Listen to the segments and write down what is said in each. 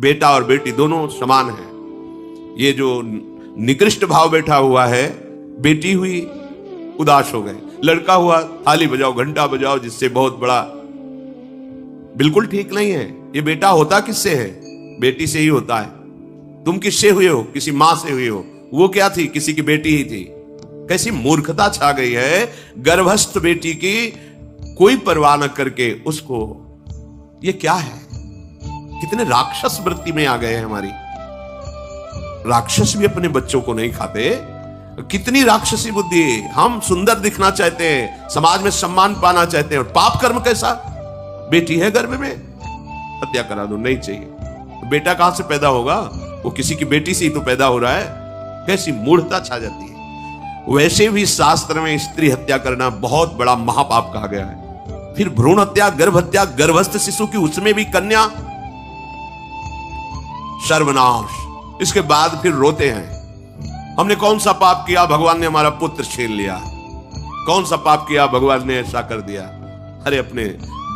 बेटा और बेटी दोनों समान हैं। ये जो निकृष्ट भाव बैठा हुआ है, बेटी हुई उदास हो गए, लड़का हुआ थाली बजाओ घंटा बजाओ, जिससे बहुत बड़ा, बिल्कुल ठीक नहीं है। ये बेटा होता किससे है? बेटी से ही होता है। तुम किससे हुए हो? किसी मां से हुए हो। वो क्या थी? किसी की बेटी ही थी। कैसी मूर्खता छा गई है, गर्भस्थ बेटी की कोई परवाह न करके उसको, ये क्या है? कितने राक्षस वृत्ति में आ गए हैं हमारी। राक्षस भी अपने बच्चों को नहीं खाते। कितनी राक्षसी बुद्धि। हम सुंदर दिखना चाहते हैं, समाज में सम्मान पाना चाहते हैं, और पाप कर्म कैसा? बेटी है गर्भ में, हत्या करा दो, नहीं चाहिए। बेटा कहां से पैदा होगा? वो किसी की बेटी से ही तो पैदा हो रहा है। कैसी मूढ़ता छा जाती है। वैसे भी शास्त्र में स्त्री हत्या करना बहुत बड़ा महापाप कहा गया है। फिर भ्रूण हत्या, गर्भ हत्या, गर्भस्थ शिशु की, उसमें भी कन्या, सर्वनाश। इसके बाद फिर रोते हैं, हमने कौन सा पाप किया, भगवान ने हमारा पुत्र छीन लिया। कौन सा पाप किया, भगवान ने ऐसा कर दिया। अरे अपने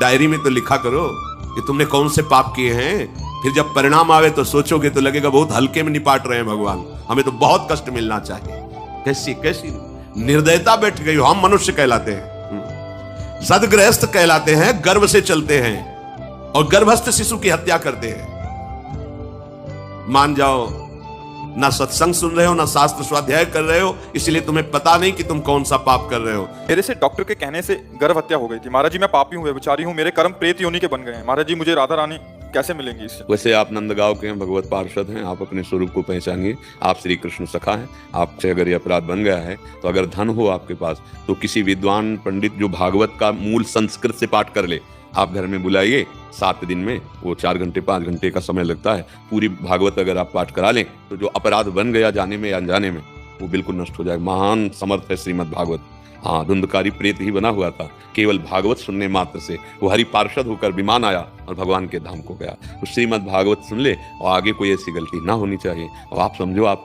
डायरी में तो लिखा करो कि तुमने कौन से पाप किए हैं। फिर जब परिणाम आवे तो सोचोगे तो लगेगा बहुत हल्के में निपाट रहे हैं भगवान, हमें तो बहुत कष्ट मिलना चाहिए। कैसी कैसी निर्दयता बैठ गई हो। हम मनुष्य कहलाते हैं, सदगृहस्थ कहलाते हैं, गर्भ से चलते हैं, और गर्भस्थ शिशु की हत्या करते हैं। मान जाओ, ना सत्संग सुन रहे हो, ना शास्त्र स्वाध्याय कर रहे हो, इसलिए तुम्हें पता नहीं कि तुम कौन सा पाप कर रहे हो। मेरे से डॉक्टर के कहने से गर्भ हत्या हो गई थी। महाराज जी मैं पापी हूँ, बेचारी हूँ, मेरे कर्म प्रेत योनि के बन गए हैं। महाराज जी मुझे राधा रानी कैसे मिलेंगी इससे? वैसे आप नंदगांव के हैं, भगवत पार्षद हैं, आप अपने स्वरूप को पहचानिए। आप श्री कृष्ण सखा हैं। आपसे अगर ये अपराध बन गया है तो अगर धन हो आपके पास तो किसी विद्वान पंडित जो भागवत का मूल संस्कृत से पाठ कर ले, आप घर में बुलाइए। 7 दिन में, वो 4 घंटे 5 घंटे का समय लगता है, पूरी भागवत अगर आप पाठ करा लें तो जो अपराध बन गया जाने में या अनजाने में, वो बिल्कुल नष्ट हो जाएगा। महान समर्थ है श्रीमद् भागवत। हाँ, धुंधकारी प्रेत ही बना हुआ था, केवल भागवत सुनने मात्र से वो हरि पार्षद होकर विमान आया और भगवान के धाम को गया। तो श्रीमद् भागवत सुन ले और आगे कोई ऐसी गलती ना होनी चाहिए। और आप समझो, आप